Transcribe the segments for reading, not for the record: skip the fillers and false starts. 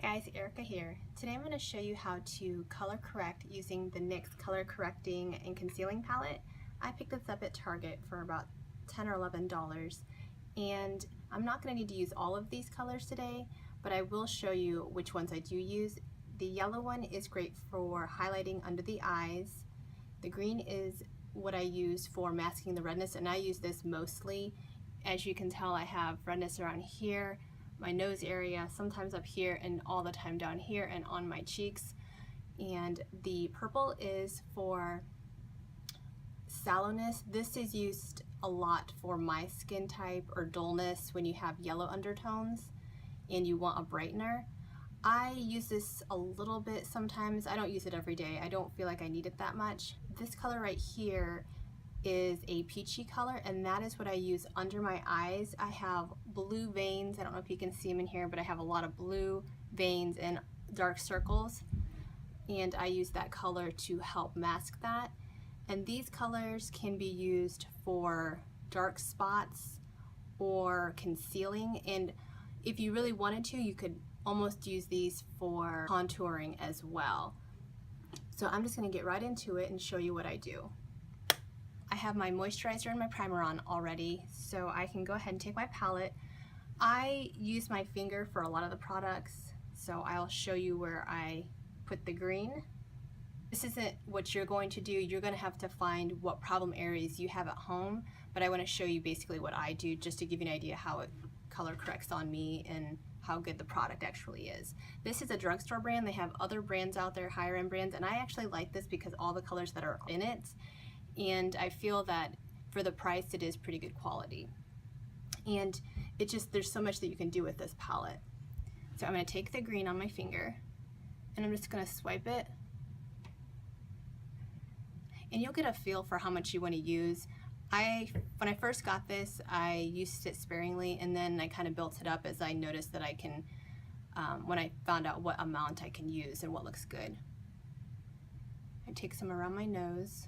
guys, Erica here. Today I'm going to show you how to color correct using the NYX color correcting and concealing palette. I picked this up at Target for about $10 or $11, and I'm not going to need to use all of these colors today, but I will show you which ones I do use. The yellow one is great for highlighting under the eyes. The green is what I use for masking the redness, and I use this mostly. As you can tell, I have redness around here, my nose area, sometimes up here, and all the time down here and on my cheeks. And the purple is for sallowness. This is used a lot for my skin type or dullness when you have yellow undertones and you want a brightener. I use this a little bit sometimes. I don't use it every day. I don't feel like I need it that much. This color right here is a peachy color, and that is what I use under my eyes. I have blue veins. I don't know if you can see them in here, but I have a lot of blue veins and dark circles, and I use that color to help mask that. And these colors can be used for dark spots or concealing, and if you really wanted to, you could almost use these for contouring as well. So I'm just going to get right into it and show you what I do. I have my moisturizer and my primer on already, so I can go ahead and take my palette. I use my finger for a lot of the products, so I'll show you where I put the green. This isn't what you're going to do. You're going to have to find what problem areas you have at home, but I want to show you basically what I do just to give you an idea how it color corrects on me and how good the product actually is. This is a drugstore brand. They have other brands out there, higher end brands, and I actually like this because all the colors that are in it, and I feel that for the price it is pretty good quality. And it just, there's so much that you can do with this palette. So I'm going to take the green on my finger and I'm just going to swipe it, and you'll get a feel for how much you want to use. When I first got this, I used it sparingly, and then I kind of built it up as I noticed that I can, when I found out what amount I can use and what looks good. I take some around my nose.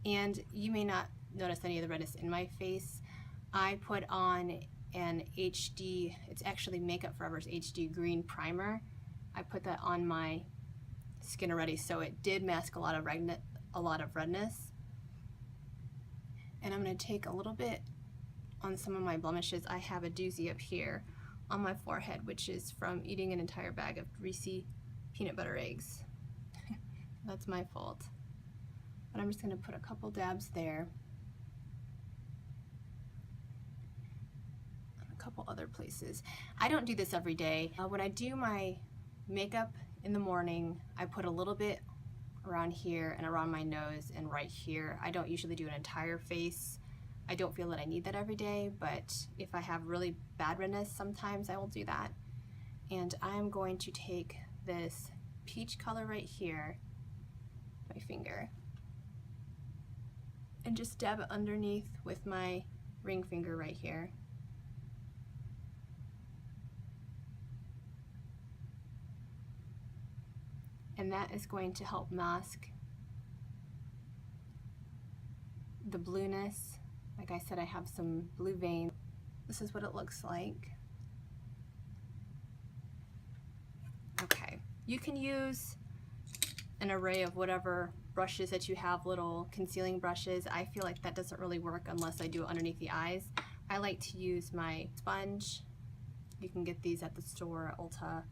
And you may not notice any of the redness in my face. I put on an HD, it's actually Makeup Forever's HD Green Primer. I put that on my skin already, so it did mask a lot of redness. And I'm going to take a little bit on some of my blemishes. I have a doozy up here on my forehead, which is from eating an entire bag of Reese's peanut butter eggs. That's my fault. But I'm just going to put a couple dabs there. And a couple other places. I don't do this every day. When I do my makeup in the morning, I put a little bit around here and around my nose and right here. I don't usually do an entire face. I don't feel that I need that every day, but if I have really bad redness, sometimes I will do that. And I'm going to take this peach color right here, my finger, and just dab it underneath with my ring finger right here. And that is going to help mask the blueness. Like I said, I have some blue veins. This is what it looks like. Okay, you can use an array of whatever brushes that you have, little concealing brushes. I feel like that doesn't really work unless I do it underneath the eyes. I like to use my sponge. You can get these at the store, Ulta.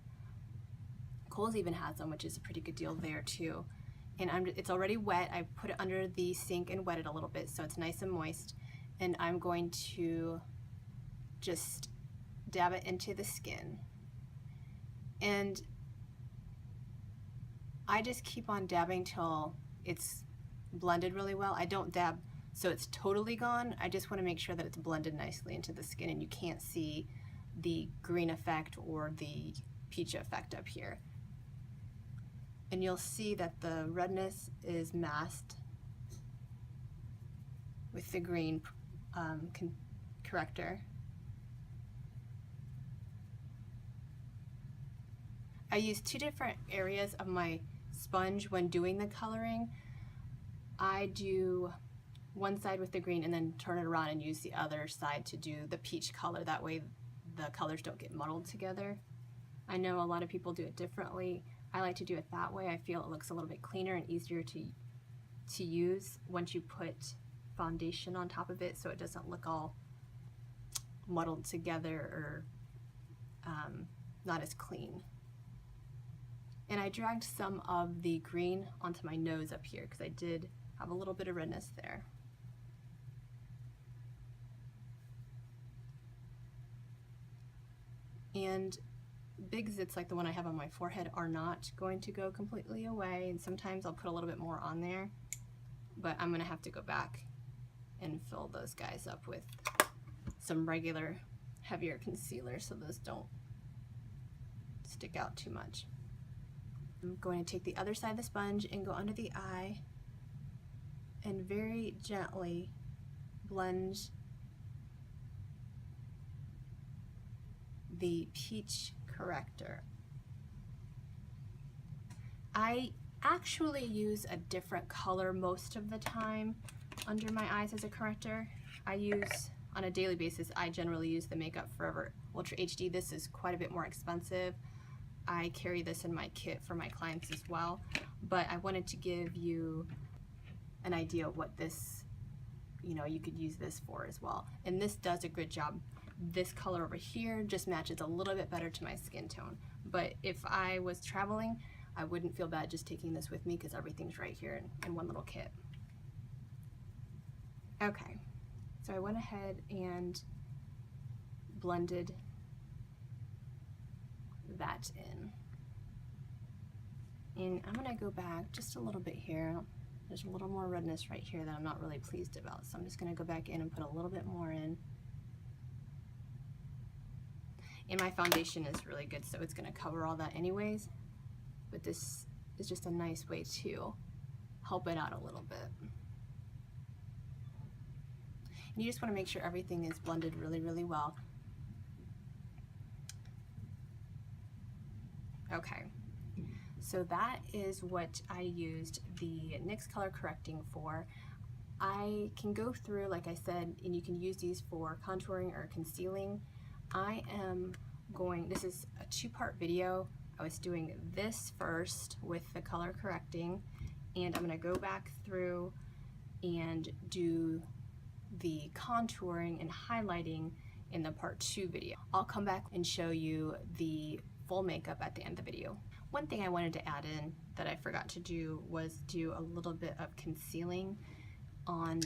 Kohl's even has them, which is a pretty good deal there too. And it's already wet. I put it under the sink and wet it a little bit so it's nice and moist. And I'm going to just dab it into the skin. And I just keep on dabbing till it's blended really well. I don't dab so it's totally gone. I just want to make sure that it's blended nicely into the skin and you can't see the green effect or the peach effect up here. And you'll see that the redness is masked with the green corrector. I use two different areas of my sponge when doing the coloring. I do one side with the green and then turn it around and use the other side to do the peach color. That way the colors don't get muddled together. I know a lot of people do it differently. I like to do it that way. I feel it looks a little bit cleaner and easier to use once you put foundation on top of it, so it doesn't look all muddled together or not as clean. And I dragged some of the green onto my nose up here because I did have a little bit of redness there. And big zits like the one I have on my forehead are not going to go completely away, and sometimes I'll put a little bit more on there, but I'm gonna have to go back and fill those guys up with some regular heavier concealer so those don't stick out too much. I'm going to take the other side of the sponge and go under the eye and very gently blend the peach corrector. I actually use a different color most of the time under my eyes as a corrector. I use, on a daily basis, I generally use the Makeup Forever Ultra HD. This is quite a bit more expensive. I carry this in my kit for my clients as well, but I wanted to give you an idea of what this, you could use this for as well. And this does a good job. This color over here just matches a little bit better to my skin tone. But if I was traveling, I wouldn't feel bad just taking this with me because everything's right here in one little kit. Okay, so I went ahead and blended that in. And I'm gonna go back just a little bit here. There's a little more redness right here that I'm not really pleased about, so I'm just gonna go back in and put a little bit more in. And my foundation is really good, so it's gonna cover all that anyways, but this is just a nice way to help it out a little bit. And you just wanna make sure everything is blended really, really well. Okay, so that is what I used the NYX color correcting for. I can go through, like I said, and you can use these for contouring or concealing. This is a two-part video. I was doing this first with the color correcting, and I'm gonna go back through and do the contouring and highlighting in the part 2 video. I'll come back and show you the full makeup at the end of the video. One thing I wanted to add in that I forgot to do was do a little bit of concealing on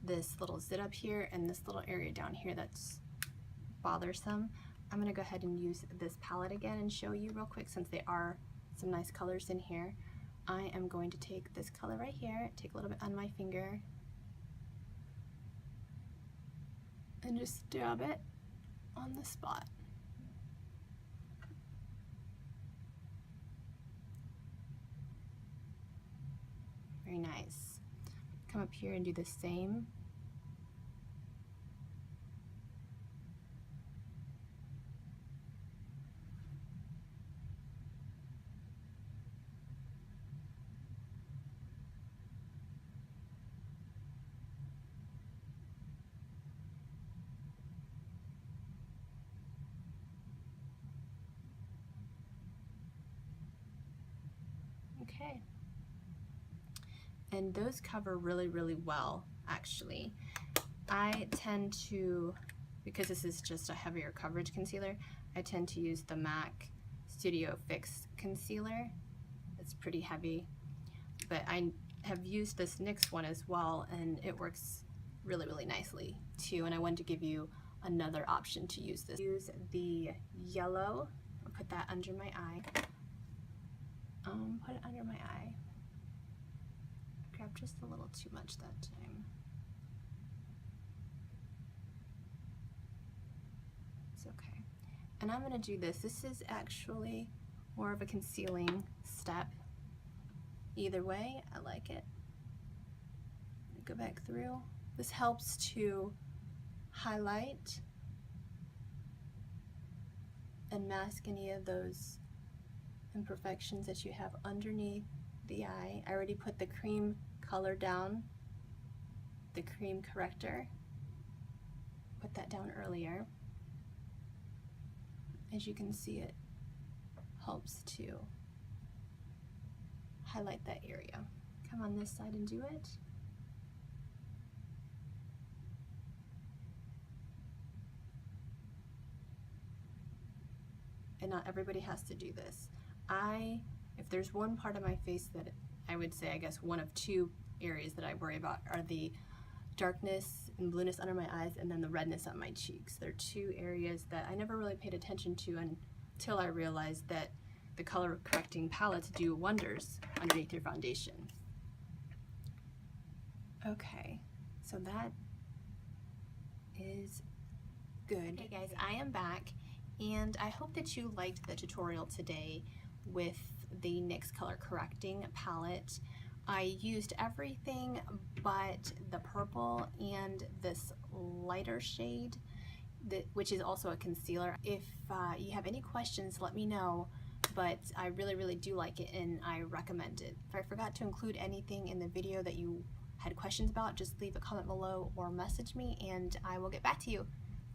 this little zit up here and this little area down here that's bothersome. I'm gonna go ahead and use this palette again and show you real quick since there are some nice colors in here. I am going to take this color right here, take a little bit on my finger, and just dab it on the spot. Very nice. Come up here and do the same. Okay. And those cover really, really well, actually. I tend to, because this is just a heavier coverage concealer, I tend to use the MAC Studio Fix concealer. It's pretty heavy, but I have used this NYX one as well, and it works really, really nicely too, and I wanted to give you another option to use this. Use the yellow, I'll put that under my eye. Put it under my eye. Grabbed just a little too much that time. It's okay. And I'm gonna do this. This is actually more of a concealing step. Either way, I like it. Go back through. This helps to highlight and mask any of those imperfections that you have underneath the eye. I already put the cream color down, the cream corrector. Put that down earlier. As you can see, it helps to highlight that area. Come on this side and do it. And not everybody has to do this. If there's one part of my face that I would say, I guess one of two areas that I worry about are the darkness and blueness under my eyes and then the redness on my cheeks. They're two areas that I never really paid attention to until I realized that the color correcting palettes do wonders underneath your foundation. Okay, so that is good. Okay guys, I am back and I hope that you liked the tutorial today with the NYX color correcting palette. I used everything but the purple and this lighter shade, which is also a concealer. If you have any questions, let me know, but I really do like it and I recommend it. If I forgot to include anything in the video that you had questions about, just leave a comment below or message me and I will get back to you.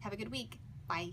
Have a good week. Bye.